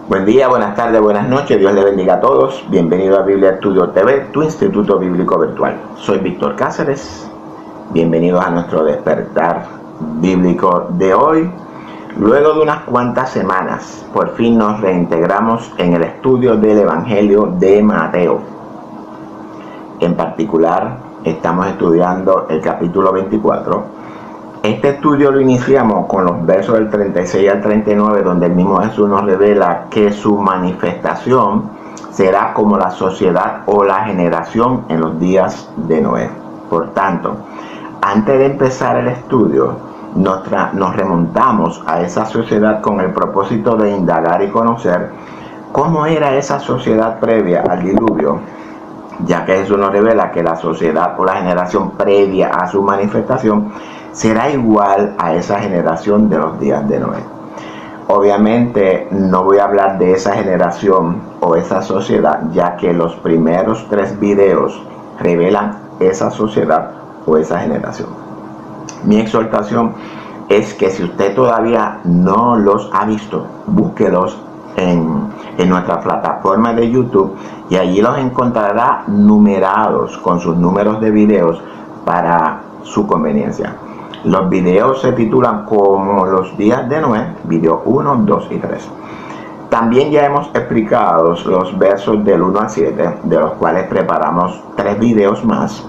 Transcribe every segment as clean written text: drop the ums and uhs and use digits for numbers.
Buen día, buenas tardes, buenas noches. Dios le bendiga a todos. Bienvenido a Biblia Estudio TV, tu instituto bíblico virtual. Soy Víctor Cáceres. Bienvenidos a nuestro despertar bíblico de hoy. Luego de unas cuantas semanas, por fin nos reintegramos en el estudio del Evangelio de Mateo. En particular, estamos estudiando el capítulo 24. Este estudio lo iniciamos con los versos del 36 al 39, donde el mismo Jesús nos revela que su manifestación será como la sociedad o la generación en los días de Noé. Por tanto, antes de empezar el estudio, nos remontamos a esa sociedad con el propósito de indagar y conocer cómo era esa sociedad previa al diluvio, ya que Jesús nos revela que la sociedad o la generación previa a su manifestación será igual a esa generación de los días de Noé. Obviamente no voy a hablar de esa generación o esa sociedad, ya que los primeros 3 videos revelan esa sociedad o esa generación. Mi exhortación es que si usted todavía no los ha visto, búsquelos en nuestra plataforma de YouTube y allí los encontrará numerados con sus números de videos para su conveniencia. Los videos se titulan como los días de Noé, video 1, 2 y 3. También ya hemos explicado los versos del 1 al 7, de los cuales preparamos 3 videos más,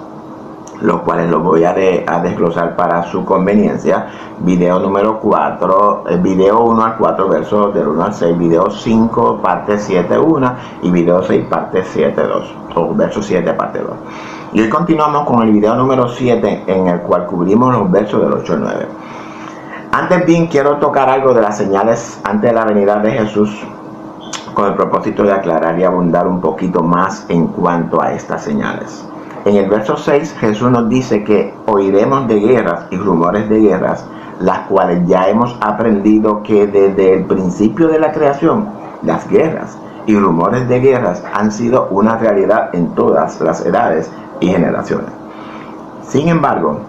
los cuales los voy a desglosar para su conveniencia. Video número 4, video 1 al 4, versos del 1 al 6, video 5, parte 7, 1 y video 6, parte 7, 2, o verso 7, parte 2. Y hoy continuamos con el video número 7, en el cual cubrimos los versos del 8 al 9. Antes bien, quiero tocar algo de las señales antes de la venida de Jesús, con el propósito de aclarar y abundar un poquito más en cuanto a estas señales. En el verso 6, Jesús nos dice que oiremos de guerras y rumores de guerras, las cuales ya hemos aprendido que desde el principio de la creación, las guerras y rumores de guerras han sido una realidad en todas las edades y generaciones. Sin embargo,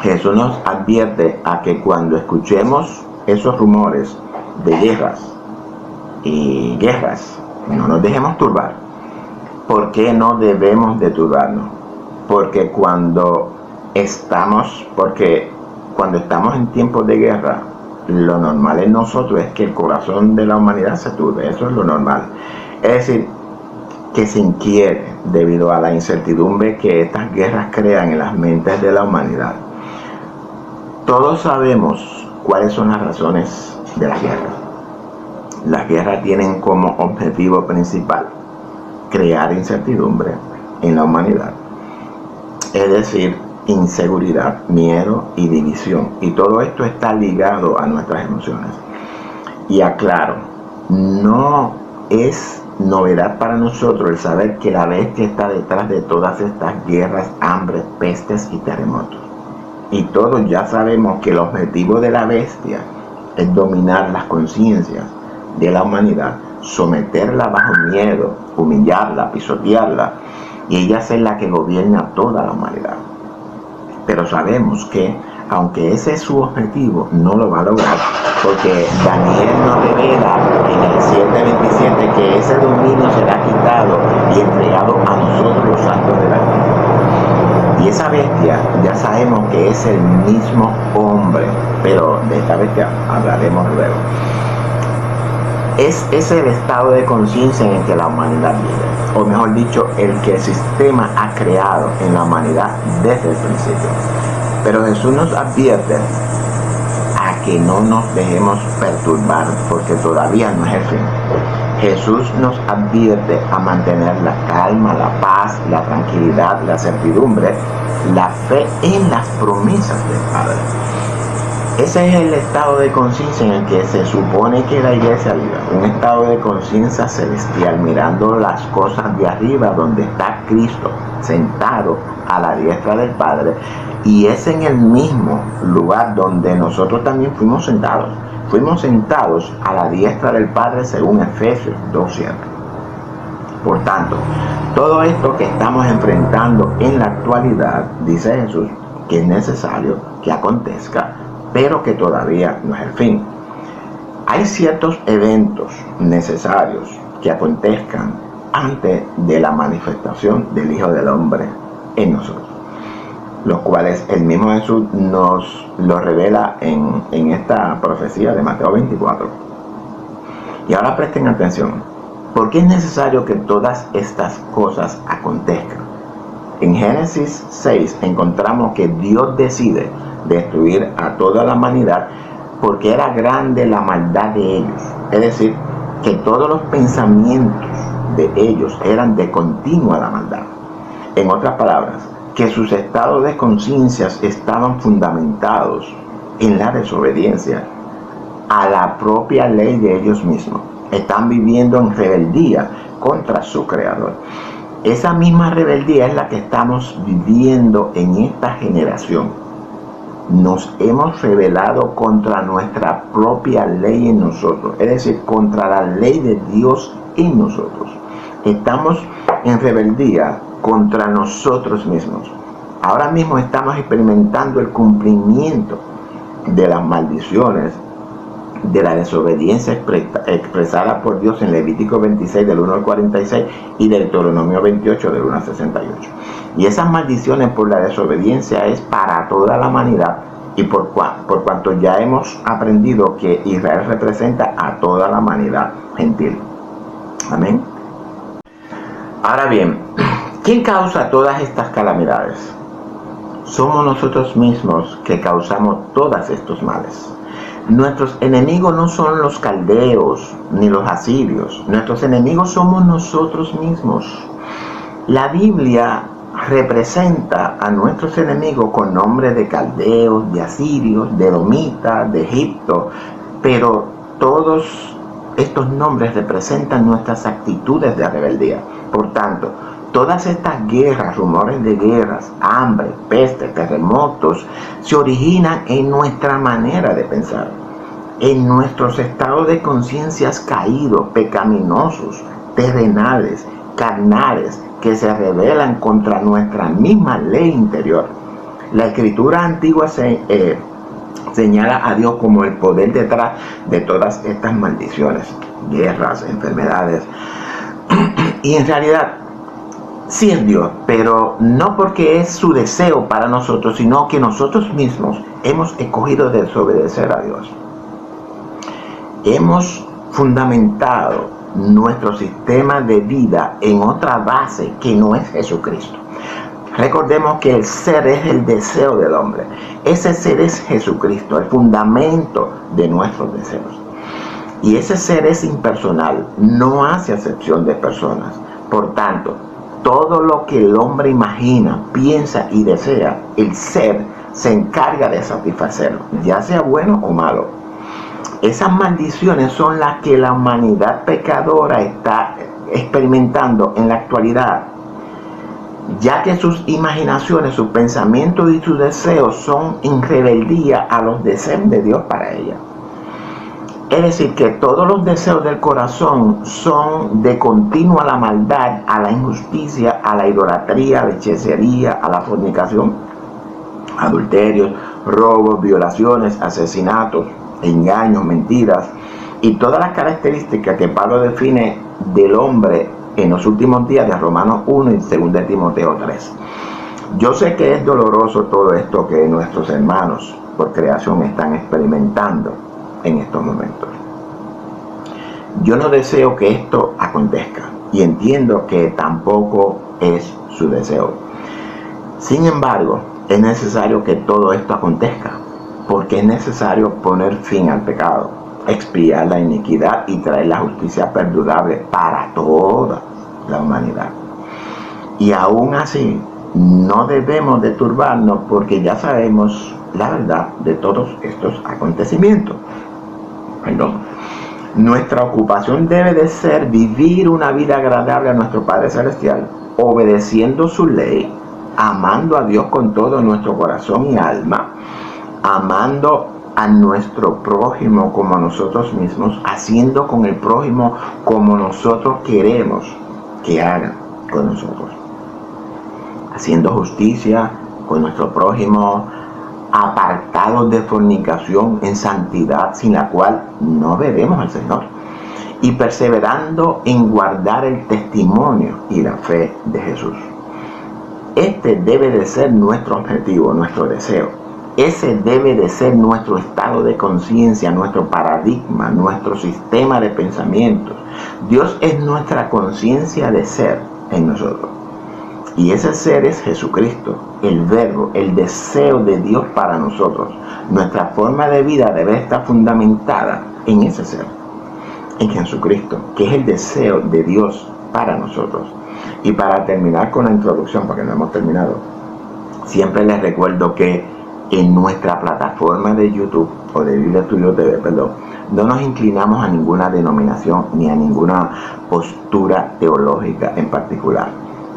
Jesús nos advierte a que cuando escuchemos esos rumores de guerras y guerras, no nos dejemos turbar. ¿Por qué no debemos de turbarnos? Porque cuando estamos en tiempos de guerra, lo normal en nosotros es que el corazón de la humanidad se turbe. Eso es lo normal. Es decir, que se inquiete debido a la incertidumbre que estas guerras crean en las mentes de la humanidad. Todos sabemos cuáles son las razones de las guerras. Las guerras tienen como objetivo principal crear incertidumbre en la humanidad, es decir, inseguridad, miedo y división, y todo esto está ligado a nuestras emociones. Y aclaro, no es novedad para nosotros el saber que la bestia está detrás de todas estas guerras, hambre, pestes y terremotos. Y todos ya sabemos que el objetivo de la bestia es dominar las conciencias de la humanidad, someterla bajo miedo, humillarla, pisotearla, y ella es la que gobierna toda la humanidad. Pero sabemos que, aunque ese es su objetivo, no lo va a lograr, porque Daniel nos revela en el 7:27 que ese dominio será quitado y entregado a nosotros los santos de la tierra. Y esa bestia ya sabemos que es el mismo hombre, pero de esta bestia hablaremos luego. Es el estado de conciencia en el que la humanidad vive, o mejor dicho, el que el sistema ha creado en la humanidad desde el principio. Pero Jesús nos advierte a que no nos dejemos perturbar, porque todavía no es el fin. Jesús nos advierte a mantener la calma, la paz, la tranquilidad, la certidumbre, la fe en las promesas del Padre. Ese es el estado de conciencia en el que se supone que la iglesia vive, un estado de conciencia celestial, mirando las cosas de arriba, donde está Cristo sentado a la diestra del Padre, y es en el mismo lugar donde nosotros también fuimos sentados a la diestra del Padre, según Efesios 2:7. Por tanto, todo esto que estamos enfrentando en la actualidad, dice Jesús, que es necesario que acontezca, pero que todavía no es el fin. Hay ciertos eventos necesarios que acontezcan antes de la manifestación del Hijo del Hombre en nosotros, los cuales el mismo Jesús nos lo revela en esta profecía de Mateo 24. Y ahora presten atención, ¿por qué es necesario que todas estas cosas acontezcan? En Génesis 6 encontramos que Dios decide destruir a toda la humanidad porque era grande la maldad de ellos. Es decir, que todos los pensamientos de ellos eran de continua la maldad. En otras palabras, que sus estados de conciencia estaban fundamentados en la desobediencia a la propia ley de ellos mismos. Están viviendo en rebeldía contra su Creador. Esa misma rebeldía es la que estamos viviendo en esta generación. Nos hemos rebelado contra nuestra propia ley en nosotros, es decir, contra la ley de Dios en nosotros. Estamos en rebeldía contra nosotros mismos. Ahora mismo estamos experimentando el cumplimiento de las maldiciones de la desobediencia expresada por Dios en Levítico 26 del 1 al 46 y Deuteronomio 28 del 1 al 68. Y esas maldiciones por la desobediencia es para toda la humanidad, y por cuanto ya hemos aprendido que Israel representa a toda la humanidad gentil. Amén. Ahora bien, ¿quién causa todas estas calamidades? Somos nosotros mismos que causamos todos estos males. Nuestros enemigos no son los caldeos ni los asirios. Nuestros enemigos somos nosotros mismos. La Biblia representa a nuestros enemigos con nombres de caldeos, de asirios, de edomitas, de Egipto, pero todos estos nombres representan nuestras actitudes de rebeldía. Por tanto, todas estas guerras, rumores de guerras, hambre, peste, terremotos, se originan en nuestra manera de pensar, en nuestros estados de conciencias caídos, pecaminosos, terrenales, carnales, que se rebelan contra nuestra misma ley interior. La escritura antigua señala a Dios como el poder detrás de todas estas maldiciones, guerras, enfermedades. Y en realidad, sí es Dios, pero no porque es su deseo para nosotros, sino que nosotros mismos hemos escogido desobedecer a Dios. Hemos fundamentado nuestro sistema de vida en otra base que no es Jesucristo. Recordemos que el ser es el deseo del hombre. Ese ser es Jesucristo, el fundamento de nuestros deseos. Y ese ser es impersonal, no hace acepción de personas. Por tanto, todo lo que el hombre imagina, piensa y desea, el ser se encarga de satisfacerlo, ya sea bueno o malo. Esas maldiciones son las que la humanidad pecadora está experimentando en la actualidad, ya que sus imaginaciones, sus pensamientos y sus deseos son en rebeldía a los deseos de Dios para ella. Es decir, que todos los deseos del corazón son de continuo a la maldad, a la injusticia, a la idolatría, a la hechicería, a la fornicación, adulterios, robos, violaciones, asesinatos, engaños, mentiras y todas las características que Pablo define del hombre en los últimos días de Romanos 1 y 2 de Timoteo 3. Yo sé que es doloroso todo esto que nuestros hermanos por creación están experimentando en estos momentos. Yo no deseo que esto acontezca y entiendo que tampoco es su deseo. Sin embargo, es necesario que todo esto acontezca, porque es necesario poner fin al pecado, expiar la iniquidad y traer la justicia perdurable para toda la humanidad. Y aún así, no debemos de turbarnos porque ya sabemos la verdad de todos estos acontecimientos. Nuestra ocupación debe de ser vivir una vida agradable a nuestro Padre Celestial, obedeciendo su ley, amando a Dios con todo nuestro corazón y alma, amando a nuestro prójimo como a nosotros mismos, haciendo con el prójimo como nosotros queremos que hagan con nosotros, haciendo justicia con nuestro prójimo, apartados de fornicación, en santidad, sin la cual no veremos al Señor, y perseverando en guardar el testimonio y la fe de Jesús. Este debe de ser nuestro objetivo, nuestro deseo. Ese debe de ser nuestro estado de conciencia, nuestro paradigma, nuestro sistema de pensamientos. Dios es nuestra conciencia de ser en nosotros. Y ese ser es Jesucristo, el verbo, el deseo de Dios para nosotros. Nuestra forma de vida debe estar fundamentada en ese ser, en Jesucristo, que es el deseo de Dios para nosotros. Y para terminar con la introducción, porque no hemos terminado, siempre les recuerdo que en nuestra plataforma de YouTube, o de Biblia Estudio TV, no nos inclinamos a ninguna denominación ni a ninguna postura teológica en particular.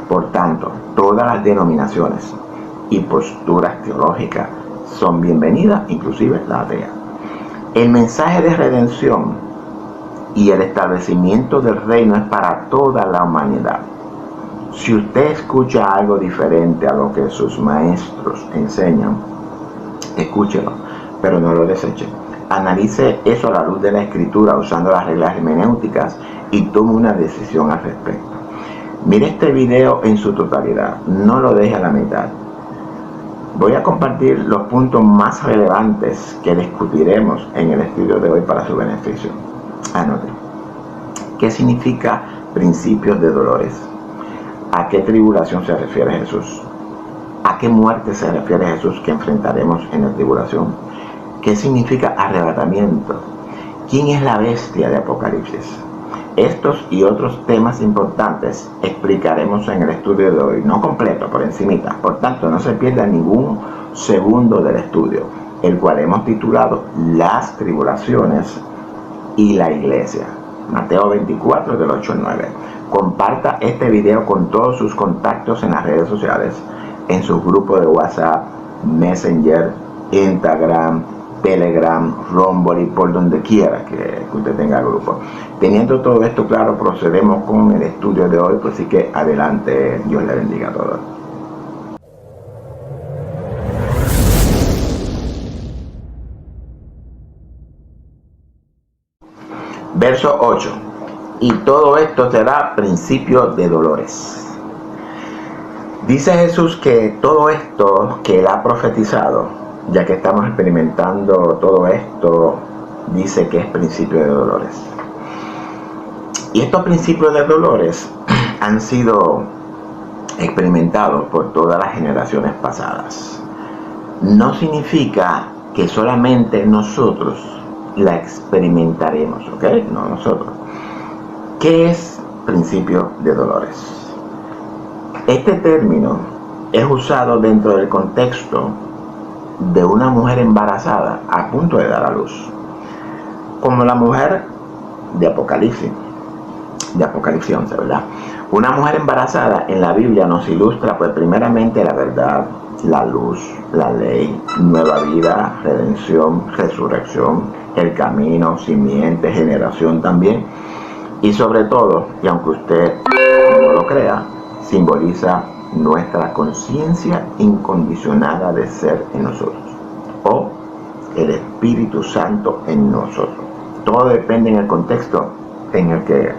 Por tanto, todas las denominaciones y posturas teológicas son bienvenidas, inclusive la atea. El mensaje de redención y el establecimiento del reino es para toda la humanidad. Si usted escucha algo diferente a lo que sus maestros enseñan, escúchelo, pero no lo deseche. Analice eso a la luz de la Escritura usando las reglas hermenéuticas y tome una decisión al respecto. Mire este video en su totalidad, no lo deje a la mitad. Voy a compartir los puntos más relevantes que discutiremos en el estudio de hoy para su beneficio. Anote. ¿Qué significa principios de dolores? ¿A qué tribulación se refiere Jesús? ¿A qué muerte se refiere Jesús que enfrentaremos en la tribulación? ¿Qué significa arrebatamiento? ¿Quién es la bestia de Apocalipsis? Estos y otros temas importantes explicaremos en el estudio de hoy, no completo, por encimita. Por tanto, no se pierda ningún segundo del estudio, el cual hemos titulado Las tribulaciones y la iglesia. Mateo 24, del 8 al 9. Comparta este video con todos sus contactos en las redes sociales, en sus grupos de WhatsApp, Messenger, Instagram, Telegram, Rumble y por donde quiera que usted tenga grupo. Teniendo todo esto claro, procedemos con el estudio de hoy, pues así que adelante, Dios le bendiga a todos. Verso 8. Y todo esto será principio de dolores. Dice Jesús que todo esto que Él ha profetizado, ya que estamos experimentando todo esto, dice que es principio de dolores. Y estos principios de dolores han sido experimentados por todas las generaciones pasadas. No significa que solamente nosotros la experimentaremos, ¿ok? No nosotros. ¿Qué es principio de dolores? Este término es usado dentro del contexto de una mujer embarazada a punto de dar a luz, como la mujer de Apocalipsis, ¿verdad? Una mujer embarazada en la Biblia nos ilustra, pues, primeramente la verdad, la luz, la ley, nueva vida, redención, resurrección, el camino, simiente, generación también, y sobre todo, y aunque usted no lo crea, simboliza nuestra conciencia incondicionada de ser en nosotros, o el Espíritu Santo en nosotros. Todo depende en el contexto en el que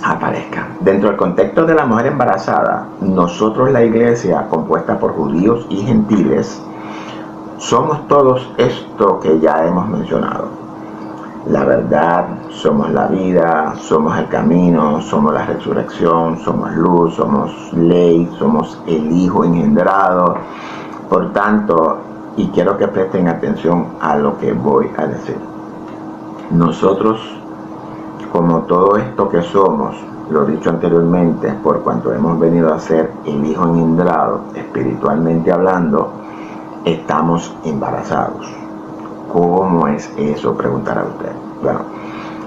aparezca. Dentro del contexto de la mujer embarazada, nosotros, la iglesia, compuesta por judíos y gentiles, somos todos esto que ya hemos mencionado. La verdad, somos la vida, somos el camino, somos la resurrección, somos luz, somos ley, somos el Hijo engendrado. Por tanto, y quiero que presten atención a lo que voy a decir. Nosotros, como todo esto que somos, lo dicho anteriormente, por cuanto hemos venido a ser el Hijo engendrado, espiritualmente hablando, estamos embarazados. ¿Cómo es eso?, preguntará usted. Bueno,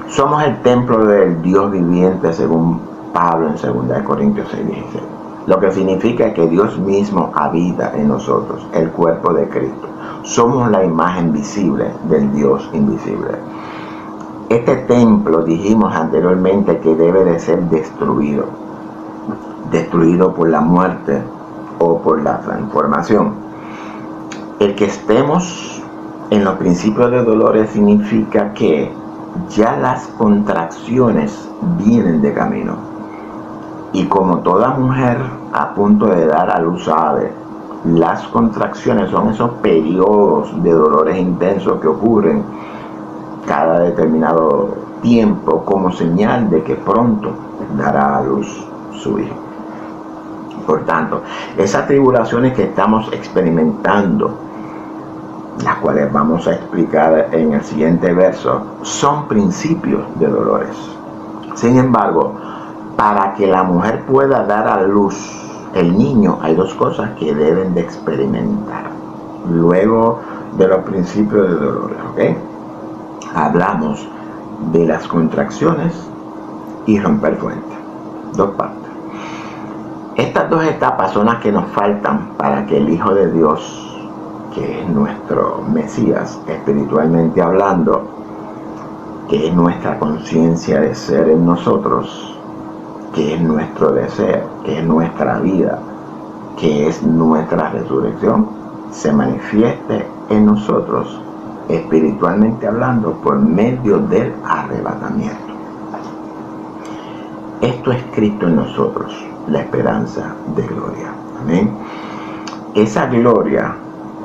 somos el templo del Dios viviente, según Pablo en 2 Corintios 6:16. Lo que significa que Dios mismo habita en nosotros, el cuerpo de Cristo. Somos la imagen visible del Dios invisible. Este templo, dijimos anteriormente, que debe de ser destruido por la muerte o por la transformación. El que estemos en los principios de dolores significa que ya las contracciones vienen de camino. Y como toda mujer a punto de dar a luz sabe, las contracciones son esos periodos de dolores intensos que ocurren cada determinado tiempo como señal de que pronto dará a luz su hijo. Por tanto, esas tribulaciones que estamos experimentando, las cuales vamos a explicar en el siguiente verso, son principios de dolores. Sin embargo, para que la mujer pueda dar a luz el niño, hay dos cosas que deben de experimentar. Luego de los principios de dolores, ¿ok? Hablamos de las contracciones y romper fuente. Dos partes. Estas dos etapas son las que nos faltan para que el Hijo de Dios, que es nuestro Mesías espiritualmente hablando, que es nuestra conciencia de ser en nosotros, que es nuestro deseo, que es nuestra vida, que es nuestra resurrección, se manifieste en nosotros espiritualmente hablando por medio del arrebatamiento. Esto es Cristo en nosotros, la esperanza de gloria. Amén. Esa gloria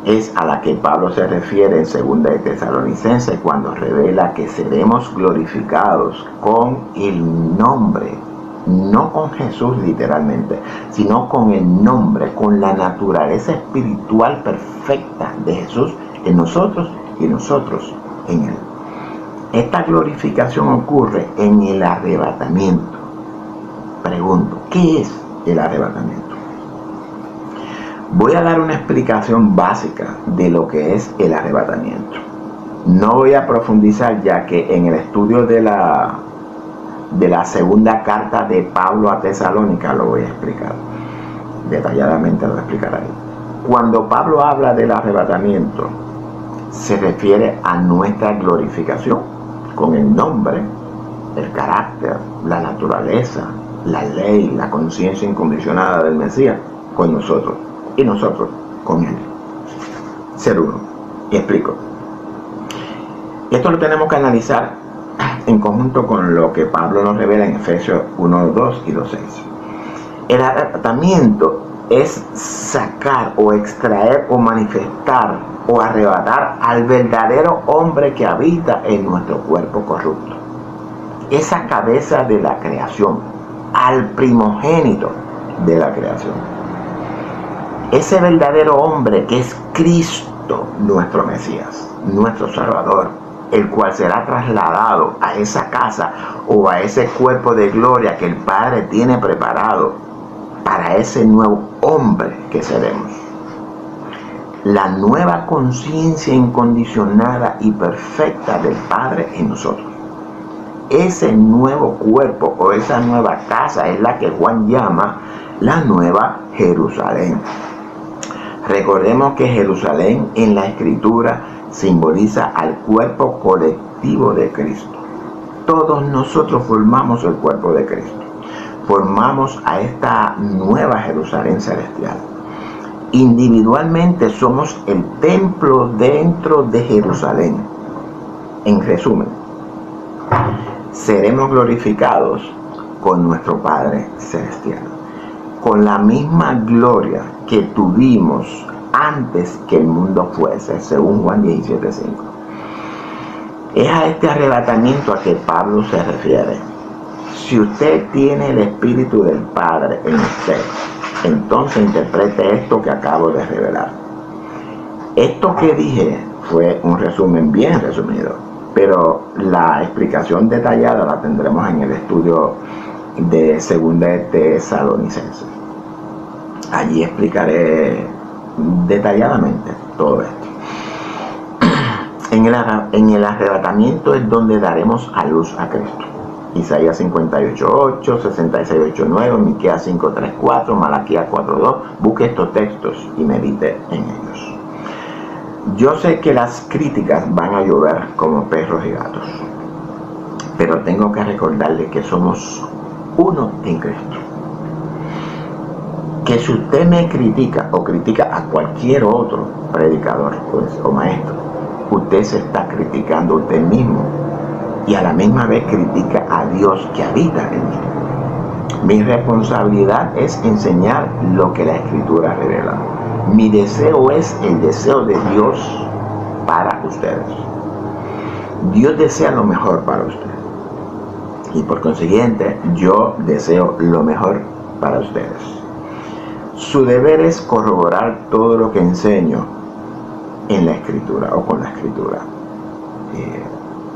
es a la que Pablo se refiere en 2 de Tesalonicenses cuando revela que seremos glorificados con el nombre, no con Jesús literalmente, sino con el nombre, con la naturaleza espiritual perfecta de Jesús en nosotros y nosotros en Él. Esta glorificación ocurre en el arrebatamiento. Pregunto, ¿qué es el arrebatamiento? Voy a dar una explicación básica de lo que es el arrebatamiento. No voy a profundizar, ya que en el estudio de la segunda carta de Pablo a Tesalónica lo voy a explicar. Detalladamente lo voy a explicar ahí. Cuando Pablo habla del arrebatamiento, se refiere a nuestra glorificación con el nombre, el carácter, la naturaleza, la ley, la conciencia incondicionada del Mesías con nosotros y nosotros con Él. Ser uno. Y explico. Esto lo tenemos que analizar en conjunto con lo que Pablo nos revela en Efesios 1:2 y 2:6. El arrebatamiento es sacar o extraer o manifestar o arrebatar al verdadero hombre que habita en nuestro cuerpo corrupto. Esa cabeza de la creación, al primogénito de la creación. Ese verdadero hombre que es Cristo, nuestro Mesías, nuestro Salvador, el cual será trasladado a esa casa o a ese cuerpo de gloria que el Padre tiene preparado para ese nuevo hombre que seremos. La nueva conciencia incondicionada y perfecta del Padre en nosotros. Ese nuevo cuerpo o esa nueva casa es la que Juan llama la Nueva Jerusalén. Recordemos que Jerusalén en la Escritura simboliza al cuerpo colectivo de Cristo. Todos nosotros formamos el cuerpo de Cristo. Formamos a esta nueva Jerusalén celestial. Individualmente somos el templo dentro de Jerusalén. En resumen, seremos glorificados con nuestro Padre celestial, con la misma gloria que tuvimos antes que el mundo fuese, según Juan 17:5. Es a este arrebatamiento a que Pablo se refiere. Si usted tiene el Espíritu del Padre en usted, entonces interprete esto que acabo de revelar. Esto que dije fue un resumen bien resumido, pero la explicación detallada la tendremos en el estudio de 2 de Tesalonicenses. Allí explicaré detalladamente todo esto. En el arrebatamiento es donde daremos a luz a Cristo. Isaías 58:8, 66:8-9, Miqueas 5:3-4, Malaquías 4:2. Busque estos textos y medite en ellos. Yo sé que las críticas van a llover como perros y gatos, pero tengo que recordarles que somos uno en Cristo. que si usted me critica o critica a cualquier otro predicador pues, o maestro, usted se está criticando a usted mismo y a la misma vez critica a Dios que habita en mí. Mi responsabilidad es enseñar lo que la Escritura revela. Mi deseo es el deseo de Dios para ustedes. Dios desea lo mejor para ustedes. Y por consiguiente, yo deseo lo mejor para ustedes. Su deber es corroborar todo lo que enseño en la Escritura o con la Escritura.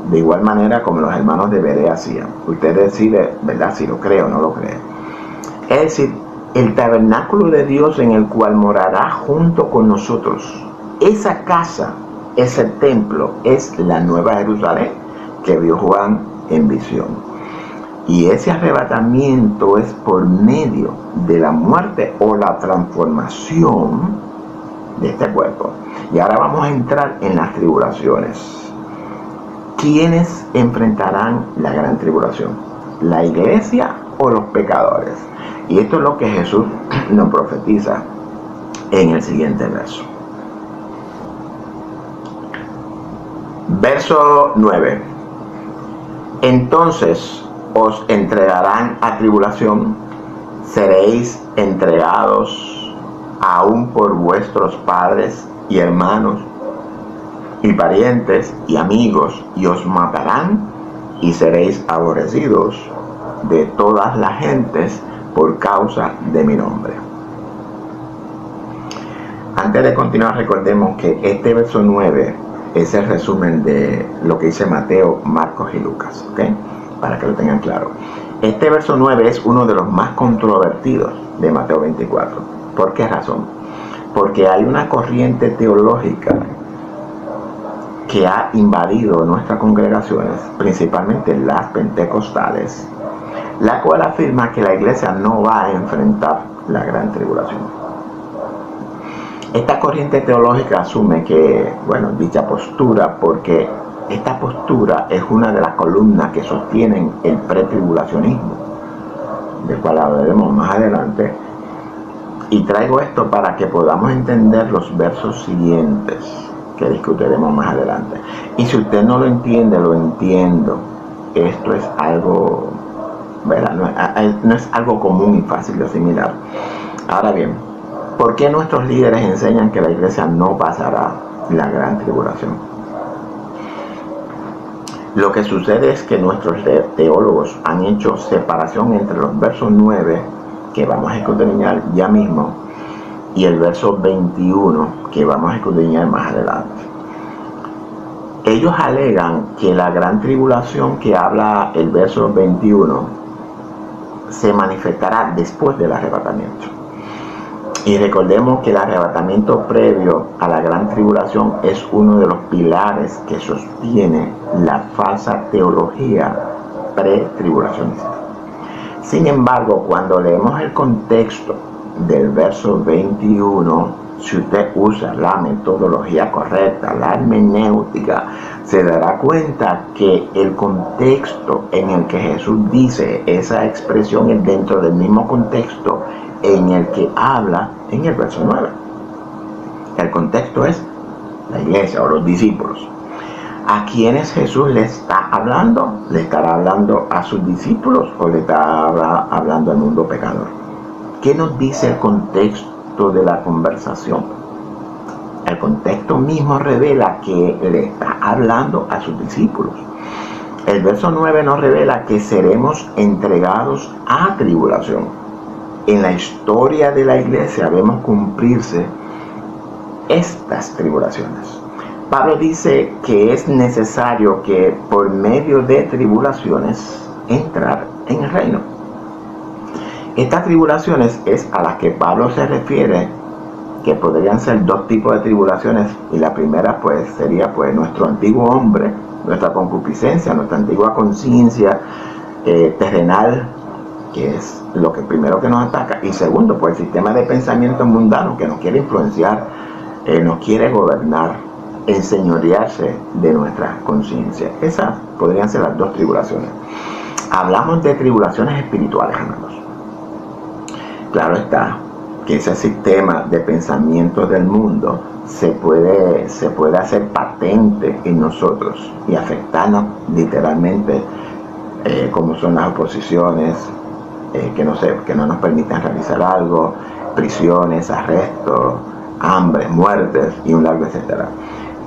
De igual manera como los hermanos de Berea hacían. Usted decide, ¿verdad?, si lo cree o no lo cree. Es decir, el tabernáculo de Dios en el cual morará junto con nosotros. Esa casa, ese templo, es la Nueva Jerusalén que vio Juan en visión. Y ese arrebatamiento es por medio de la muerte o la transformación de este cuerpo. Y ahora vamos a entrar en las tribulaciones. ¿Quiénes enfrentarán la gran tribulación? ¿La iglesia o los pecadores? Y esto es lo que Jesús nos profetiza en el siguiente verso. Verso 9. Entonces os entregarán a tribulación, seréis entregados aún por vuestros padres y hermanos y parientes y amigos, y os matarán y seréis aborrecidos de todas las gentes por causa de mi nombre. Antes de continuar, recordemos que este verso 9 es el resumen de lo que dice Mateo, Marcos y Lucas, ¿ok? Para que lo tengan claro. Este verso 9 es uno de los más controvertidos de Mateo 24. ¿Por qué razón? Porque hay una corriente teológica que ha invadido nuestras congregaciones, principalmente las pentecostales, la cual afirma que la iglesia no va a enfrentar la gran tribulación. Esta corriente teológica asume que, dicha postura, porque esta postura es una de las columnas que sostienen el pretribulacionismo, del cual hablaremos más adelante, y traigo esto para que podamos entender los versos siguientes que discutiremos más adelante. Y si usted no lo entiende, lo entiendo. Esto es algo, ¿verdad? No es algo común y fácil de asimilar. Ahora bien, ¿por qué nuestros líderes enseñan que la iglesia no pasará la gran tribulación? Lo que sucede es que nuestros teólogos han hecho separación entre los versos 9, que vamos a escudriñar ya mismo, y el verso 21, que vamos a escudriñar más adelante. Ellos alegan que la gran tribulación que habla el verso 21 se manifestará después del arrebatamiento. Y recordemos que el arrebatamiento previo a la gran tribulación es uno de los pilares que sostiene la falsa teología pretribulacionista. Sin embargo, cuando leemos el contexto del verso 21, si usted usa la metodología correcta, la hermenéutica, se dará cuenta que el contexto en el que Jesús dice esa expresión es dentro del mismo contexto en el que habla en el verso 9. El contexto es la iglesia o los discípulos. ¿A quiénes Jesús le está hablando? ¿Le estará hablando a sus discípulos o le está hablando al mundo pecador? ¿Qué nos dice el contexto de la conversación? El contexto mismo revela que le está hablando a sus discípulos. El verso 9 nos revela que seremos entregados a tribulación. En la historia de la iglesia vemos cumplirse estas tribulaciones. Pablo dice que es necesario que por medio de tribulaciones entrar en el reino. Estas tribulaciones es a las que Pablo se refiere, que podrían ser dos tipos de tribulaciones, y la primera sería nuestro antiguo hombre, nuestra concupiscencia, nuestra antigua conciencia terrenal, que es lo que primero que nos ataca, y segundo, el sistema de pensamiento mundano que nos quiere influenciar, nos quiere gobernar, enseñorearse de nuestra conciencia. Esas podrían ser las dos tribulaciones. Hablamos de tribulaciones espirituales, hermanos. Claro está, que ese sistema de pensamientos del mundo se puede hacer patente en nosotros y afectarnos literalmente, como son las oposiciones, que no nos permitan realizar algo, prisiones, arrestos, hambre, muertes y un largo etcétera.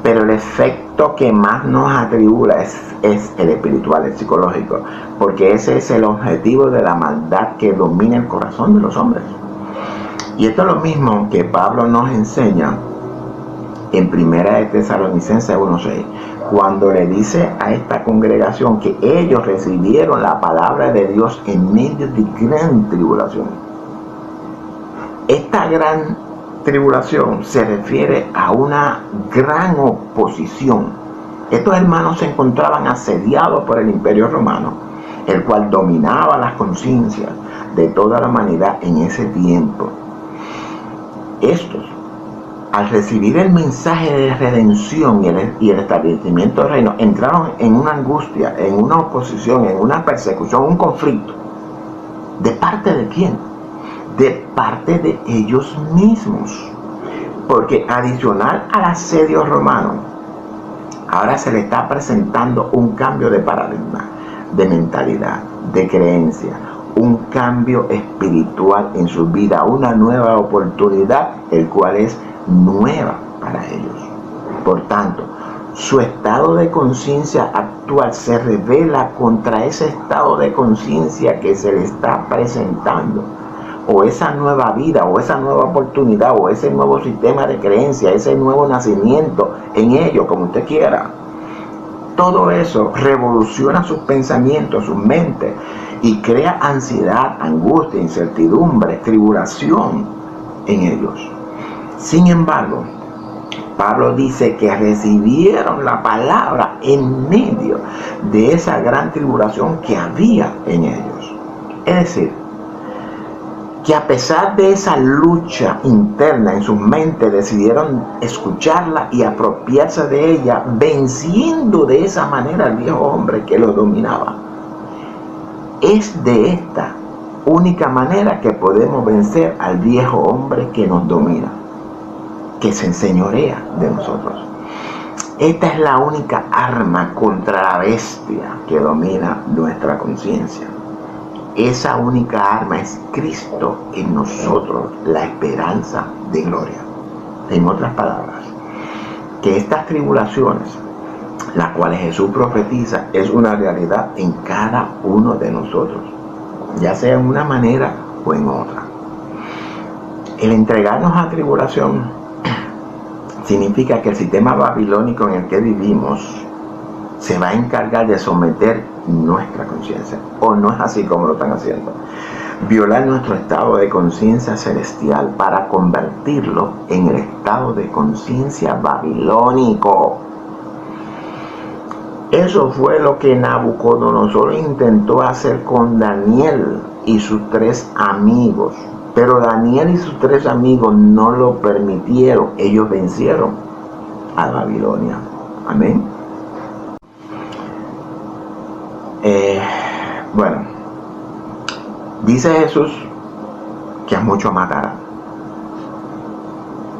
Pero el efecto que más nos atribula es el espiritual, el psicológico, porque ese es el objetivo de la maldad que domina el corazón de los hombres. Y esto es lo mismo que Pablo nos enseña en 1 de Tesalonicenses 1:6, cuando le dice a esta congregación que ellos recibieron la palabra de Dios en medio de gran tribulación. Esta gran tribulación se refiere a una gran oposición. Estos hermanos se encontraban asediados por el Imperio Romano, el cual dominaba las conciencias de toda la humanidad en ese tiempo. Estos, al recibir el mensaje de redención y el establecimiento del reino, entraron en una angustia, en una oposición, en una persecución, un conflicto. ¿De parte de quién? De parte de ellos mismos. Porque adicional al asedio romano, ahora se le está presentando un cambio de paradigma, de mentalidad, de creencia, un cambio espiritual en su vida, una nueva oportunidad, el cual es nueva para ellos. Por tanto, su estado de conciencia actual se revela contra ese estado de conciencia que se le está presentando, o esa nueva vida, o esa nueva oportunidad, o ese nuevo sistema de creencia, ese nuevo nacimiento en ellos, como usted quiera. Todo eso revoluciona sus pensamientos, sus mentes, y crea ansiedad, angustia, incertidumbre, tribulación en ellos. Sin embargo, Pablo dice que recibieron la palabra en medio de esa gran tribulación que había en ellos. Es decir, que a pesar de esa lucha interna en sus mentes, decidieron escucharla y apropiarse de ella, venciendo de esa manera al viejo hombre que los dominaba. Es de esta única manera que podemos vencer al viejo hombre que nos domina, que se enseñorea de nosotros. Esta es la única arma contra la bestia que domina nuestra conciencia. Esa única arma es Cristo en nosotros, la esperanza de gloria. En otras palabras, que estas tribulaciones, las cuales Jesús profetiza, es una realidad en cada uno de nosotros, ya sea en una manera o en otra. El entregarnos a tribulación significa que el sistema babilónico en el que vivimos se va a encargar de someter nuestra conciencia, o no es así como lo están haciendo, violar nuestro estado de conciencia celestial para convertirlo en el estado de conciencia babilónico. Eso fue lo que Nabucodonosor intentó hacer con Daniel y sus 3 amigos, pero Daniel y sus 3 amigos no lo permitieron. Ellos vencieron a Babilonia. Amén. Bueno, dice Jesús que a muchos matarán.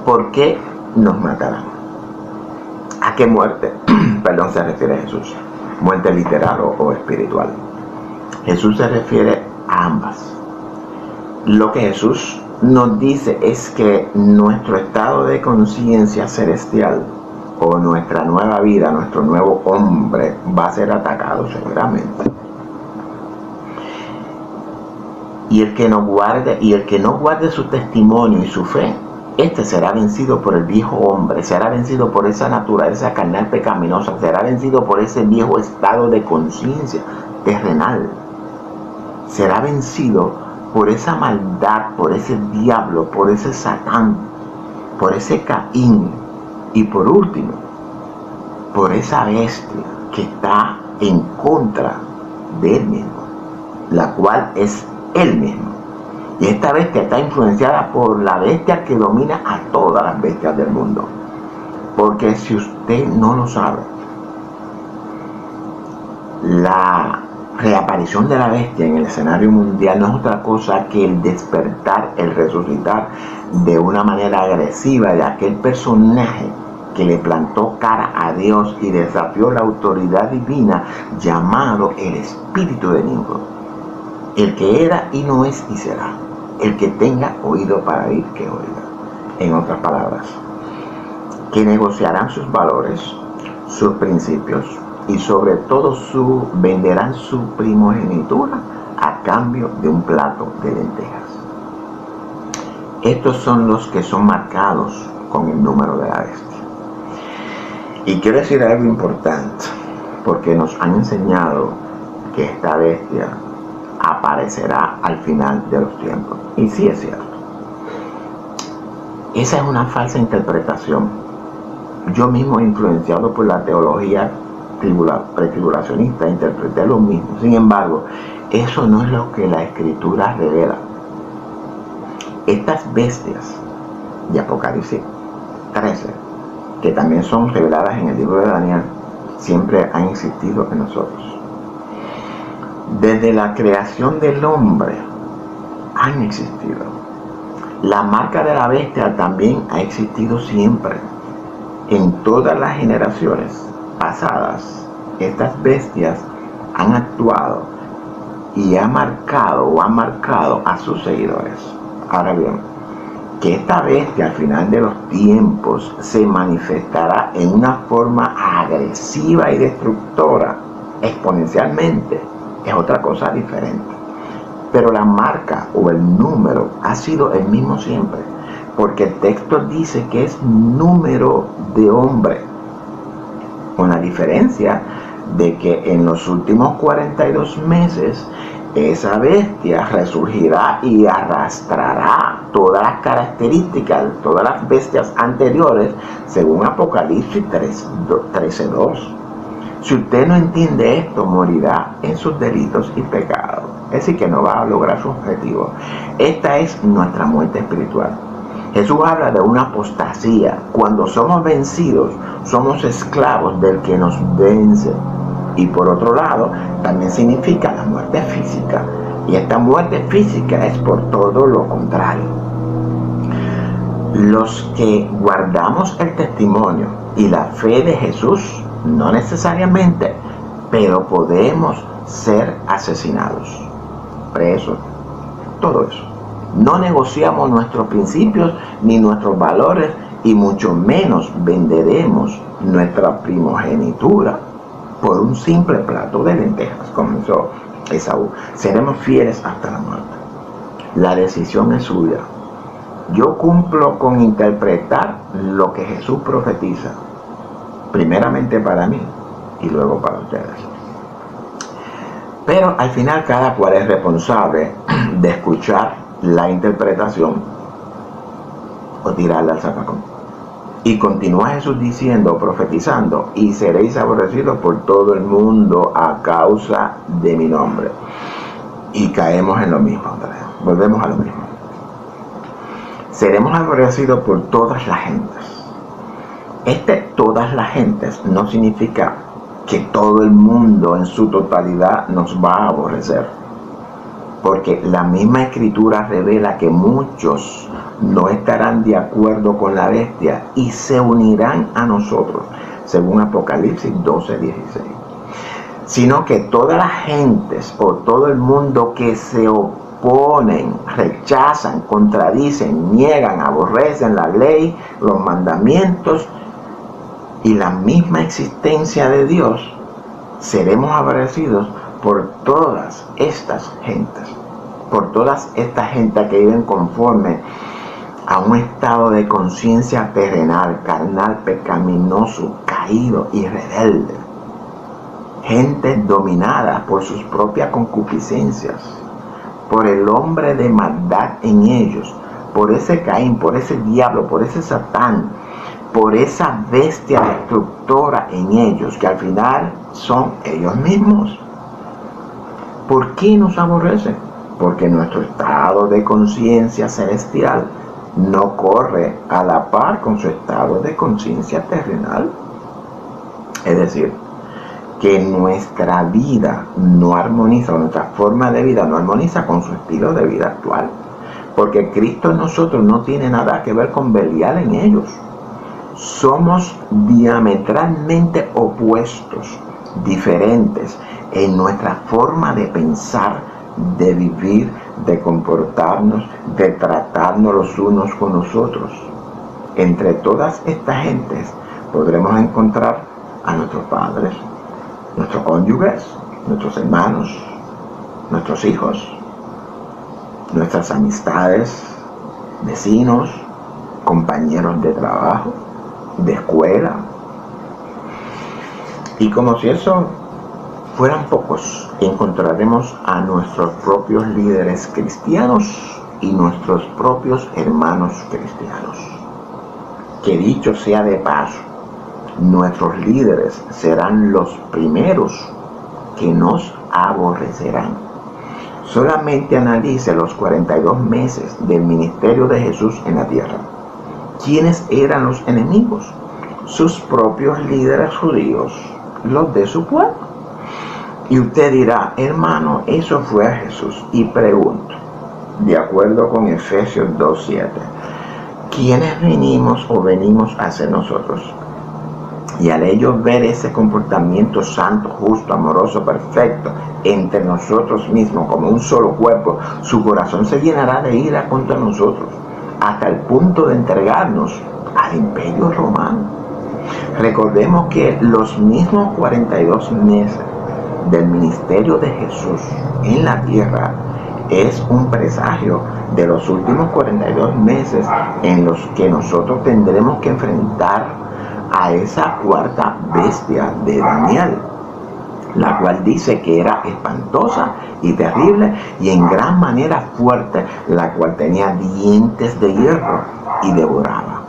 ¿Por qué nos matarán? ¿A qué muerte? Perdón, se refiere Jesús. Muerte literal o espiritual. Jesús se refiere a ambas. Lo que Jesús nos dice es que nuestro estado de conciencia celestial, o nuestra nueva vida, nuestro nuevo hombre, va a ser atacado seguramente. Y el que no guarde su testimonio y su fe, este será vencido por el viejo hombre, será vencido por esa naturaleza carnal pecaminosa, será vencido por ese viejo estado de conciencia terrenal, será vencido por esa maldad, por ese diablo, por ese Satán, por ese Caín, y por último, por esa bestia que está en contra de él mismo, la cual es él mismo. Y esta bestia está influenciada por la bestia que domina a todas las bestias del mundo. Porque si usted no lo sabe, la reaparición de la bestia en el escenario mundial no es otra cosa que el despertar, el resucitar de una manera agresiva de aquel personaje que le plantó cara a Dios y desafió la autoridad divina, llamado el espíritu de Nimrod, el que era y no es y será, el que tenga oído para oír, que oiga. En otras palabras, que negociarán sus valores, sus principios y sobre todo venderán su primogenitura a cambio de un plato de lentejas. Estos son los que son marcados con el número de la bestia. Y quiero decir algo importante, porque nos han enseñado que esta bestia aparecerá al final de los tiempos. Y sí es cierto. Esa es una falsa interpretación. Yo mismo, influenciado por la teología pretribulacionista, interpreté lo mismo. Sin embargo, eso no es lo que la Escritura revela. Estas bestias de Apocalipsis 13, que también son reveladas en el libro de Daniel, siempre han existido en nosotros. Desde la creación del hombre han existido. La marca de la bestia también ha existido siempre. En todas las generaciones pasadas, estas bestias han actuado y han marcado a sus seguidores. Ahora bien, que esta bestia al final de los tiempos se manifestará en una forma agresiva y destructora exponencialmente es otra cosa diferente. Pero la marca o el número ha sido el mismo siempre, porque el texto dice que es número de hombre, con la diferencia de que en los últimos 42 meses esa bestia resurgirá y arrastrará todas las características de todas las bestias anteriores, según Apocalipsis 13:2. Si usted no entiende esto, morirá en sus delitos y pecados. Es decir, que no va a lograr su objetivo. Esta es nuestra muerte espiritual. Jesús habla de una apostasía. Cuando somos vencidos, somos esclavos del que nos vence. Y por otro lado, también significa la muerte física. Y esta muerte física es por todo lo contrario. Los que guardamos el testimonio y la fe de Jesús, no necesariamente, pero podemos ser asesinados, presos, todo eso. No negociamos nuestros principios ni nuestros valores y mucho menos venderemos nuestra primogenitura por un simple plato de lentejas, comenzó Esaú. Seremos fieles hasta la muerte. La decisión es suya. Yo cumplo con interpretar lo que Jesús profetiza, primeramente para mí y luego para ustedes. Pero al final cada cual es responsable de escuchar la interpretación o tirarla al zafacón. Y continúa Jesús diciendo, profetizando, y seréis aborrecidos por todo el mundo a causa de mi nombre. Y caemos en lo mismo, Andrea. Volvemos a lo mismo. Seremos aborrecidos por todas las gentes. Todas las gentes no significa que todo el mundo en su totalidad nos va a aborrecer. Porque la misma Escritura revela que muchos no estarán de acuerdo con la bestia y se unirán a nosotros, según Apocalipsis 12:16. Sino que todas las gentes o todo el mundo que se oponen, rechazan, contradicen, niegan, aborrecen la ley, los mandamientos y la misma existencia de Dios, seremos aborrecidos por todas estas gentes, por todas estas gentes que viven conforme a un estado de conciencia terrenal, carnal, pecaminoso, caído y rebelde. Gente dominada por sus propias concupiscencias, por el hombre de maldad en ellos, por ese Caín, por ese diablo, por ese Satán, por esa bestia destructora en ellos, que al final son ellos mismos. ¿Por qué nos aborrecen? Porque nuestro estado de conciencia celestial no corre a la par con su estado de conciencia terrenal. Es decir, que nuestra vida no armoniza, o nuestra forma de vida no armoniza con su estilo de vida actual. Porque Cristo en nosotros no tiene nada que ver con Belial en ellos. Somos diametralmente opuestos, diferentes en nuestra forma de pensar, de vivir, de comportarnos, de tratarnos los unos con los otros. Entre todas estas gentes podremos encontrar a nuestros padres, nuestros cónyuges, nuestros hermanos, nuestros hijos, nuestras amistades, vecinos, compañeros de trabajo, de escuela. Y como si eso fueran pocos, encontraremos a nuestros propios líderes cristianos y nuestros propios hermanos cristianos. Que dicho sea de paso, nuestros líderes serán los primeros que nos aborrecerán. Solamente analice los 42 meses del ministerio de Jesús en la tierra. ¿Quiénes eran los enemigos? Sus propios líderes judíos, los de su pueblo. Y usted dirá, hermano, eso fue a Jesús. Y pregunto, de acuerdo con Efesios 2:7, ¿quiénes venimos a ser nosotros? Y al ellos ver ese comportamiento santo, justo, amoroso, perfecto, entre nosotros mismos como un solo cuerpo, su corazón se llenará de ira contra nosotros, hasta el punto de entregarnos al imperio romano. Recordemos que los mismos 42 meses del ministerio de Jesús en la tierra es un presagio de los últimos 42 meses en los que nosotros tendremos que enfrentar a esa cuarta bestia de Daniel, la cual dice que era espantosa y terrible y en gran manera fuerte, la cual tenía dientes de hierro y devoraba,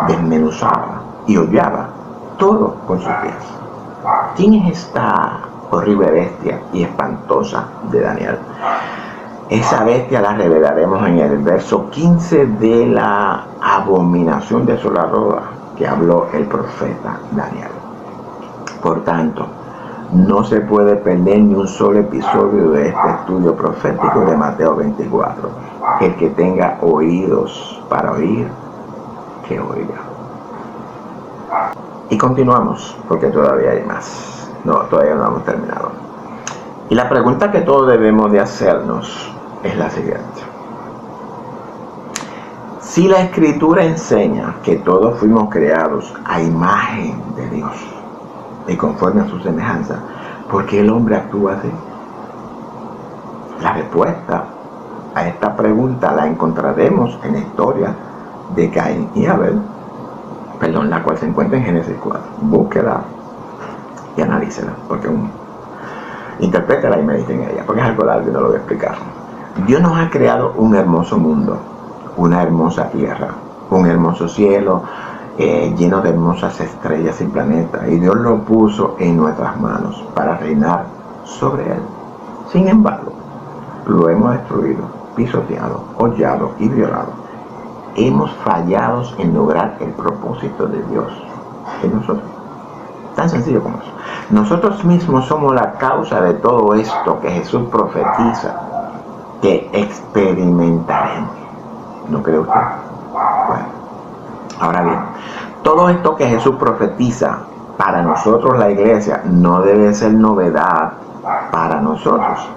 desmenuzaba y hollaba todo con sus pies. ¿Quién es esta horrible bestia y espantosa de Daniel? Esa bestia la revelaremos en el verso 15 de la abominación desoladora que habló el profeta Daniel. Por tanto, no se puede perder ni un solo episodio de este estudio profético de Mateo 24. El que tenga oídos para oír, que oiga. Y continuamos, porque todavía hay más. Todavía no hemos terminado. Y la pregunta que todos debemos de hacernos es la siguiente. Si la Escritura enseña que todos fuimos creados a imagen de Dios y conforme a su semejanza, ¿por qué el hombre actúa así? La respuesta a esta pregunta la encontraremos en la historia de Caín y Abel, la cual se encuentra en Génesis 4. Búsquela y analícela, porque interprétela y medite en ella, porque es algo largo y no lo voy a explicar. Dios nos ha creado un hermoso mundo, una hermosa tierra, un hermoso cielo lleno de hermosas estrellas y planetas, y Dios lo puso en nuestras manos para reinar sobre él. Sin embargo, lo hemos destruido, pisoteado, hollado y violado. Hemos fallado en lograr el propósito de Dios en nosotros. Tan sencillo como eso. Nosotros mismos somos la causa de todo esto que Jesús profetiza que experimentaremos. ¿No cree usted? Bueno, ahora bien, todo esto que Jesús profetiza para nosotros, la iglesia, no debe ser novedad para nosotros,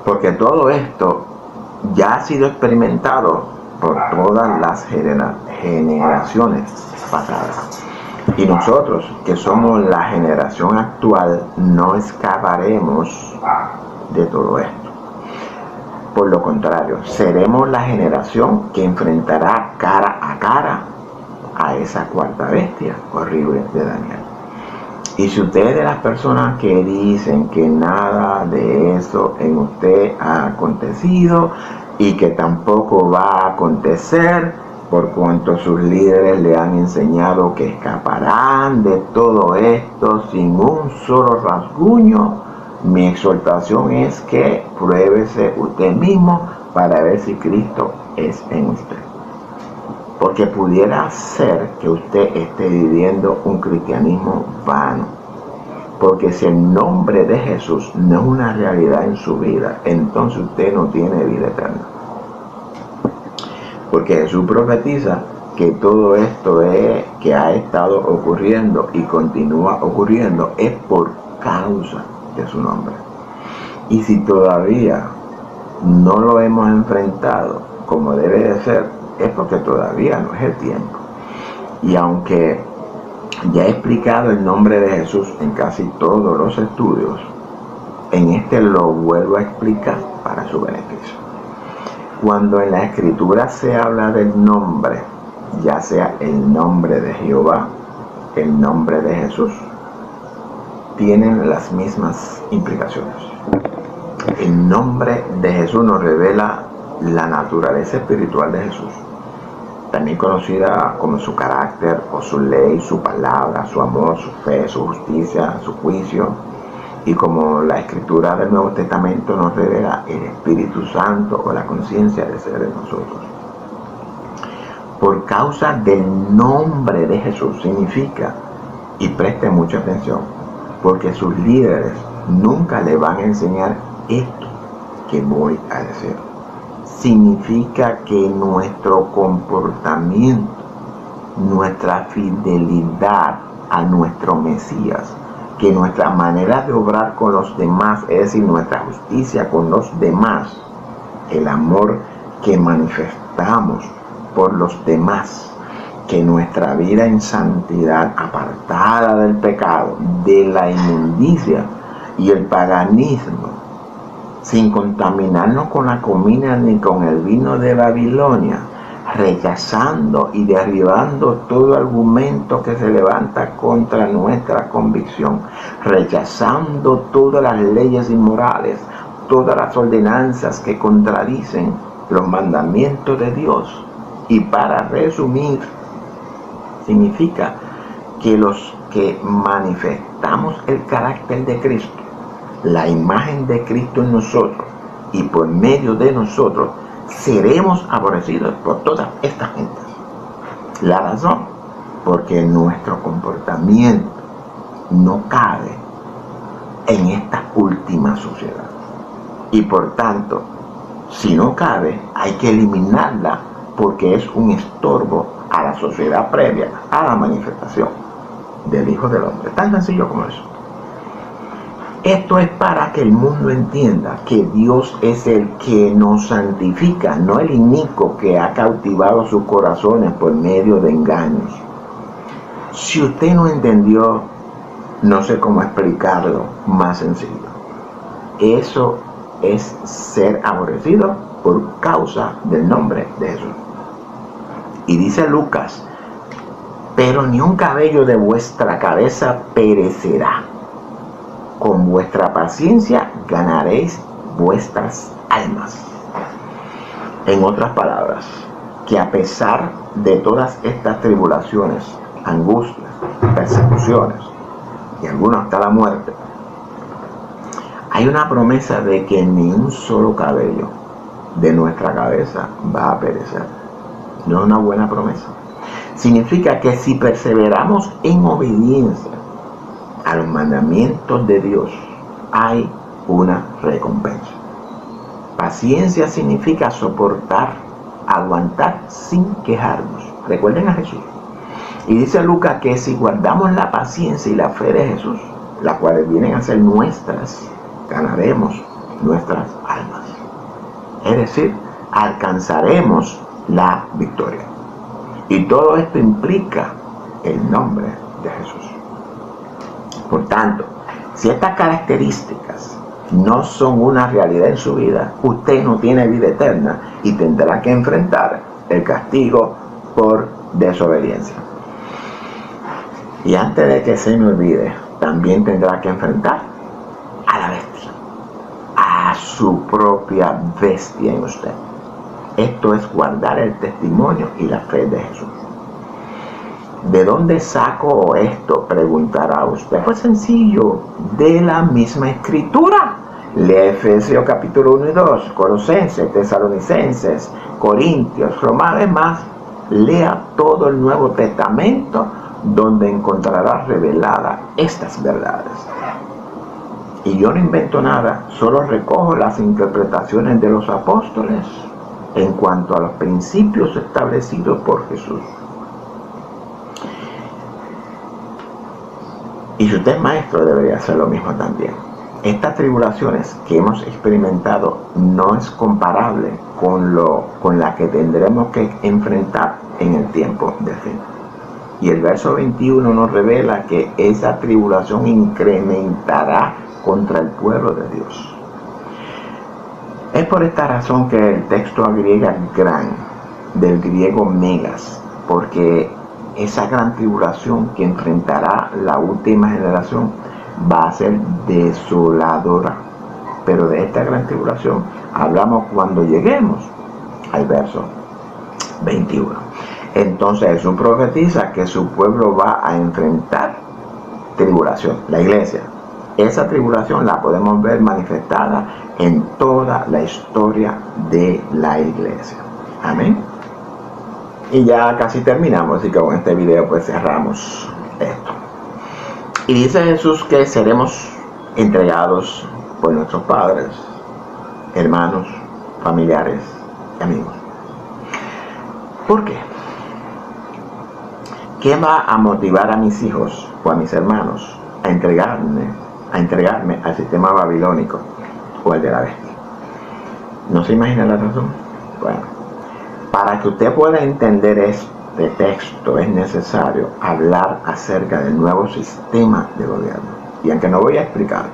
porque todo esto ya ha sido experimentado por todas las generaciones pasadas. Y nosotros, que somos la generación actual, no escaparemos de todo esto. Por lo contrario, seremos la generación que enfrentará cara a cara a esa cuarta bestia horrible de Daniel. Y si usted es de las personas que dicen que nada de eso en usted ha acontecido y que tampoco va a acontecer, por cuanto sus líderes le han enseñado que escaparán de todo esto sin un solo rasguño, mi exhortación es que pruébese usted mismo para ver si Cristo es en usted. Porque pudiera ser que usted esté viviendo un cristianismo vano, Porque si el nombre de Jesús no es una realidad en su vida, entonces usted no tiene vida eterna. Porque Jesús profetiza que todo esto que ha estado ocurriendo y continúa ocurriendo es por causa de su nombre. Y si todavía no lo hemos enfrentado como debe de ser, es porque todavía no es el tiempo. Y aunque ya he explicado el nombre de Jesús en casi todos los estudios, en este lo vuelvo a explicar para su beneficio. Cuando en la Escritura se habla del nombre, ya sea el nombre de Jehová, el nombre de Jesús, tienen las mismas implicaciones. El nombre de Jesús nos revela la naturaleza espiritual de Jesús, también conocida como su carácter o su ley, su palabra, su amor, su fe, su justicia, su juicio, y como la Escritura del Nuevo Testamento nos revela el Espíritu Santo o la conciencia de ser de nosotros. Por causa del nombre de Jesús significa, y preste mucha atención, porque sus líderes nunca le van a enseñar esto que voy a decir. Significa que nuestro comportamiento, nuestra fidelidad a nuestro Mesías, que nuestra manera de obrar con los demás, es decir, nuestra justicia con los demás, el amor que manifestamos por los demás, que nuestra vida en santidad, apartada del pecado, de la inmundicia y el paganismo, sin contaminarnos con la comida ni con el vino de Babilonia, rechazando y derribando todo argumento que se levanta contra nuestra convicción, rechazando todas las leyes inmorales, todas las ordenanzas que contradicen los mandamientos de Dios. Y para resumir, significa que los que manifestamos el carácter de Cristo, la imagen de Cristo en nosotros y por medio de nosotros, seremos aborrecidos por todas estas gentes. La razón, porque nuestro comportamiento no cabe en esta última sociedad. Y por tanto, si no cabe, hay que eliminarla porque es un estorbo a la sociedad previa, a la manifestación del Hijo del Hombre. Tan sencillo como eso. Esto es para que el mundo entienda que Dios es el que nos santifica, no el inicuo que ha cautivado sus corazones por medio de engaños. Si usted no entendió, no sé cómo explicarlo más sencillo. Eso es ser aborrecido por causa del nombre de Jesús. Y dice Lucas, pero ni un cabello de vuestra cabeza perecerá. Con vuestra paciencia ganaréis vuestras almas. En otras palabras, que a pesar de todas estas tribulaciones, angustias, persecuciones y algunas hasta la muerte, hay una promesa de que ni un solo cabello de nuestra cabeza va a perecer. ¿No es una buena promesa? Significa que si perseveramos en obediencia a los mandamientos de Dios, hay una recompensa. Paciencia significa soportar, aguantar sin quejarnos. Recuerden a Jesús. Y dice Lucas que si guardamos la paciencia y la fe de Jesús, las cuales vienen a ser nuestras, ganaremos nuestras almas. Es decir, alcanzaremos la victoria. Y todo esto implica el nombre de Jesús. Por tanto, si estas características no son una realidad en su vida, usted no tiene vida eterna y tendrá que enfrentar el castigo por desobediencia. Y antes de que se me olvide, también tendrá que enfrentar a la bestia, a su propia bestia en usted. Esto es guardar el testimonio y la fe de Jesús. ¿De dónde saco esto?, preguntará usted. Pues sencillo, de la misma Escritura. Lea Efesios capítulo 1 y 2, Colosenses, Tesalonicenses, Corintios, Romanos, más. Lea todo el Nuevo Testamento donde encontrarás reveladas estas verdades. Y yo no invento nada, solo recojo las interpretaciones de los apóstoles en cuanto a los principios establecidos por Jesús. Y si usted es maestro, debería hacer lo mismo también. Estas tribulaciones que hemos experimentado no es comparable con la que tendremos que enfrentar en el tiempo del fin. Y el verso 21 nos revela que esa tribulación incrementará contra el pueblo de Dios. Es por esta razón que el texto agrega gran, del griego megas, porque esa gran tribulación que enfrentará la última generación va a ser desoladora. Pero de esta gran tribulación hablamos cuando lleguemos al verso 21. Entonces Jesús profetiza que su pueblo va a enfrentar tribulación, la iglesia. Esa tribulación la podemos ver manifestada en toda la historia de la iglesia. Amén. Y ya casi terminamos, así que con este video pues cerramos esto. Y dice Jesús que seremos entregados por nuestros padres, hermanos, familiares y amigos. ¿Por qué? ¿Qué va a motivar a mis hijos o a mis hermanos a entregarme al sistema babilónico o al de la bestia? ¿No se imagina la razón? Bueno, para que usted pueda entender este texto es necesario hablar acerca del nuevo sistema de gobierno. Y aunque no voy a explicar,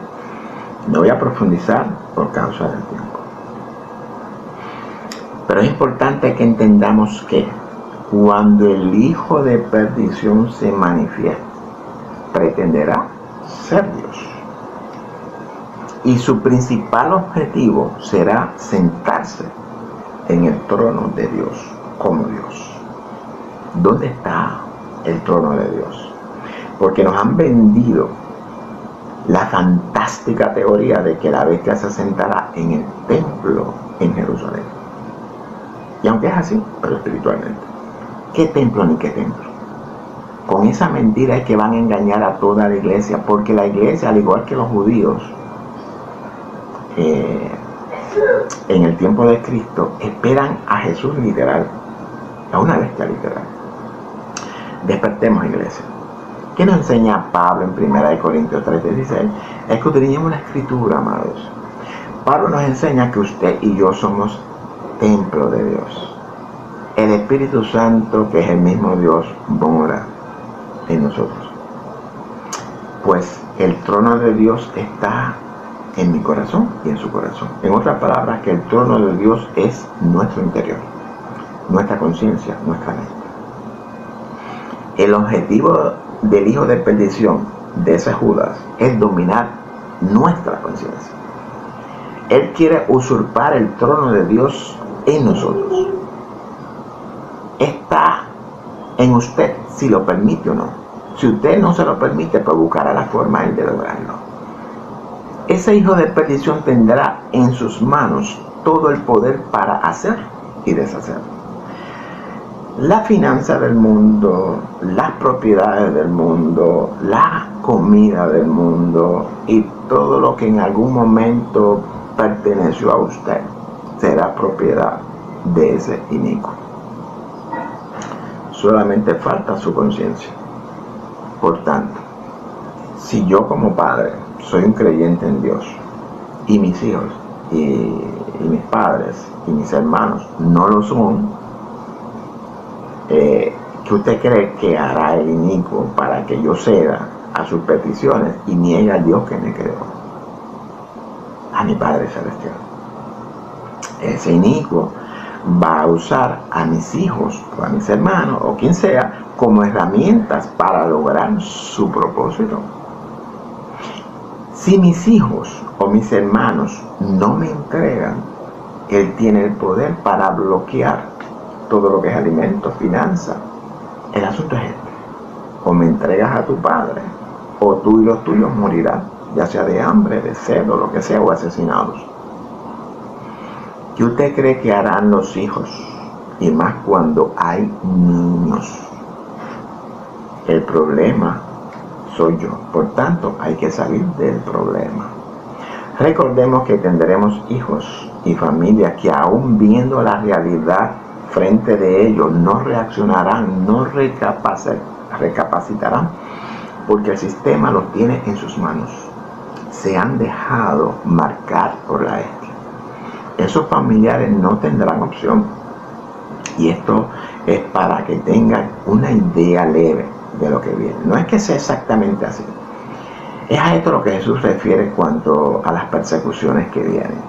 no voy a profundizar por causa del tiempo. Pero es importante que entendamos que cuando el hijo de perdición se manifieste, pretenderá ser Dios. Y su principal objetivo será sentarse en el trono de Dios como Dios. ¿Dónde está el trono de Dios? Porque nos han vendido la fantástica teoría de que la bestia se sentará en el templo en Jerusalén. Y aunque es así, pero espiritualmente. ¿Qué templo ni qué templo? Con esa mentira es que van a engañar a toda la iglesia, porque la iglesia, al igual que los judíos, en el tiempo de Cristo, esperan a Jesús literal, a una bestia literal. Despertemos, iglesia. ¿Qué nos enseña Pablo en 1 Corintios 3:16? Escudriñemos la escritura, amados. Pablo nos enseña que usted y yo somos templo de Dios. El Espíritu Santo, que es el mismo Dios, mora en nosotros. Pues el trono de Dios está en mi corazón y en su corazón. En otras palabras, que el trono de Dios es nuestro interior, nuestra conciencia, nuestra mente. El objetivo del hijo de perdición, de ese Judas, es dominar nuestra conciencia. Él quiere usurpar el trono de Dios en nosotros. Está en usted si lo permite o no. Si usted no se lo permite, pues buscará la forma él de lograrlo. Ese hijo de perdición tendrá en sus manos todo el poder para hacer y deshacer. La finanza del mundo, las propiedades del mundo, la comida del mundo y todo lo que en algún momento perteneció a usted será propiedad de ese inicuo. Solamente falta su conciencia. Por tanto, si yo como padre soy un creyente en Dios y mis hijos y mis padres y mis hermanos no lo son, ¿qué usted cree que hará el inicuo para que yo ceda a sus peticiones y niegue al Dios que me creó? A mi Padre Celestial. Ese inicuo va a usar a mis hijos o a mis hermanos o quien sea como herramientas para lograr su propósito. Si mis hijos o mis hermanos no me entregan, Él tiene el poder para bloquear todo lo que es alimento, finanza. El asunto es este: o me entregas a tu padre, o tú y los tuyos morirán, ya sea de hambre, de sed o lo que sea, o asesinados. ¿Qué usted cree que harán los hijos? Y más cuando hay niños. El problema soy yo. Por tanto, hay que salir del problema. Recordemos que tendremos hijos y familias que aún viendo la realidad frente de ellos no reaccionarán, no recapacitarán, porque el sistema los tiene en sus manos. Se han dejado marcar por la bestia. Esos familiares no tendrán opción. Y esto es para que tengan una idea leve de lo que viene. No es que sea exactamente así. Es a esto lo que Jesús refiere cuanto a las persecuciones que vienen.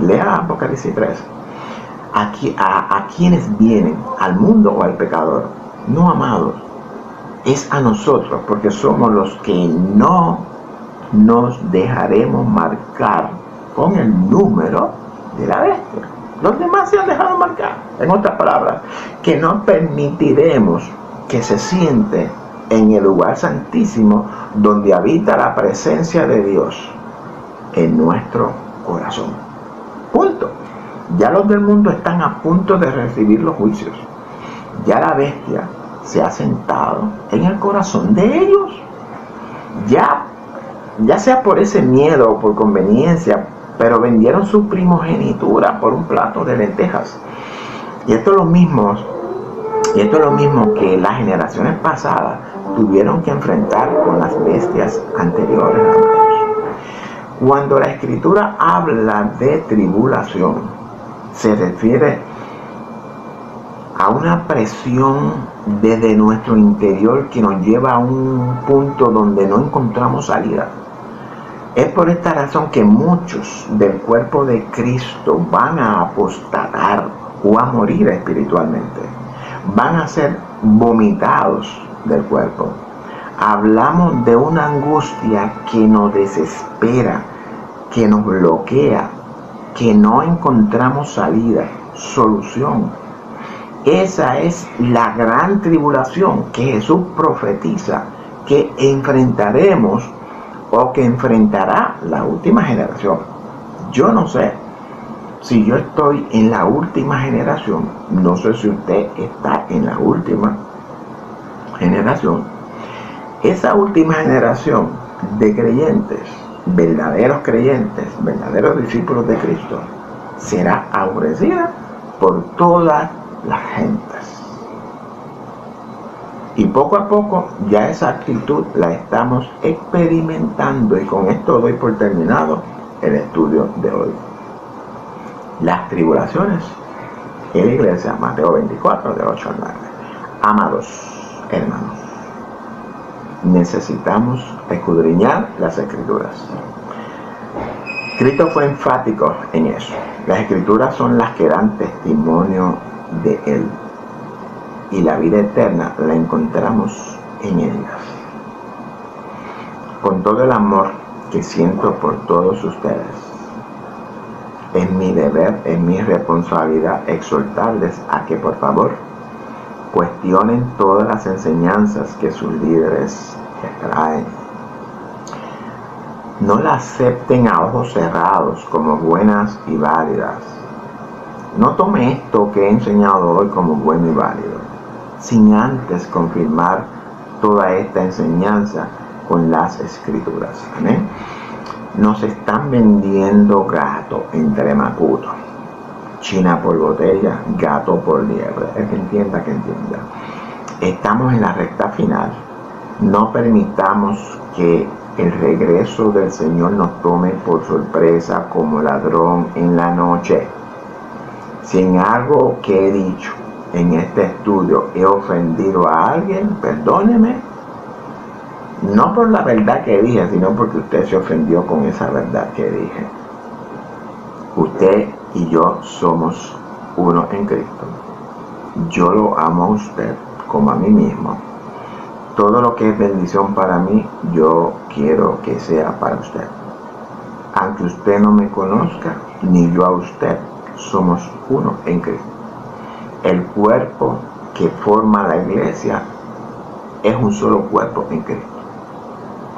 Lea Apocalipsis 13. A quienes vienen, al mundo o al pecador. No, amados, es a nosotros, porque somos los que no nos dejaremos marcar con el número de la bestia. Los demás se han dejado marcar. En otras palabras, que no permitiremos que se siente en el lugar santísimo donde habita la presencia de Dios en nuestro corazón. Punto. Ya los del mundo están a punto de recibir los juicios. Ya la bestia se ha sentado en el corazón de ellos. Ya sea por ese miedo o por conveniencia, pero vendieron su primogenitura por un plato de lentejas. Y esto es lo mismo que las generaciones pasadas tuvieron que enfrentar con las bestias anteriores, amados. Cuando la Escritura habla de tribulación, se refiere a una presión desde nuestro interior que nos lleva a un punto donde no encontramos salida. Es por esta razón que muchos del cuerpo de Cristo van a apostatar o a morir espiritualmente. Van a ser vomitados del cuerpo. Hablamos de una angustia que nos desespera, que nos bloquea, que no encontramos salida, solución. Esa es la gran tribulación que Jesús profetiza que enfrentaremos o que enfrentará la última generación. Yo no sé si yo estoy en la última generación, no sé si usted está en la última generación. Esa última generación de creyentes, verdaderos discípulos de Cristo, será aborrecida por todas las gentes. Y poco a poco ya esa actitud la estamos experimentando, y con esto doy por terminado el estudio de hoy. Las tribulaciones en la iglesia, Mateo 24, de 8 al 9. Amados hermanos, necesitamos escudriñar las Escrituras. Cristo fue enfático en eso. Las Escrituras son las que dan testimonio de Él, y la vida eterna la encontramos en ellas. Con todo el amor que siento por todos ustedes, es mi deber, es mi responsabilidad exhortarles a que por favor cuestionen todas las enseñanzas que sus líderes traen. No las acepten a ojos cerrados como buenas y válidas. No tome esto que he enseñado hoy como bueno y válido, sin antes confirmar toda esta enseñanza con las Escrituras. Amén. Nos están vendiendo gato entre macuto, China por botella, gato por liebre. El que entienda, que entienda. Estamos en la recta final. No permitamos que el regreso del Señor nos tome por sorpresa como ladrón en la noche. Si en algo que he dicho en este estudio he ofendido a alguien, perdóneme, no por la verdad que dije, sino porque usted se ofendió con esa verdad que dije. Usted y yo somos uno en Cristo. Yo lo amo a usted como a mí mismo. Todo lo que es bendición para mí, yo quiero que sea para usted. Aunque usted no me conozca, ni yo a usted, somos uno en Cristo. El cuerpo que forma la iglesia es un solo cuerpo en Cristo.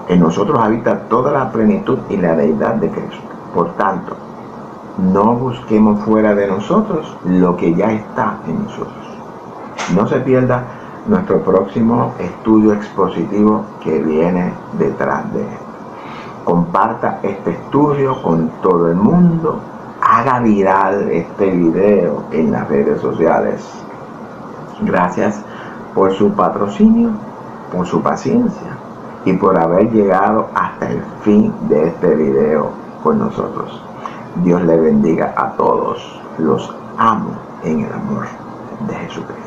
En nosotros habita toda la plenitud y la deidad de Cristo. Por tanto, no busquemos fuera de nosotros lo que ya está en nosotros. No se pierda nuestro próximo estudio expositivo que viene detrás de él. Comparta este estudio con todo el mundo. Haga viral este video en las redes sociales. Gracias por su patrocinio, por su paciencia y por haber llegado hasta el fin de este video con nosotros. Dios le bendiga a todos. Los amo en el amor de Jesucristo.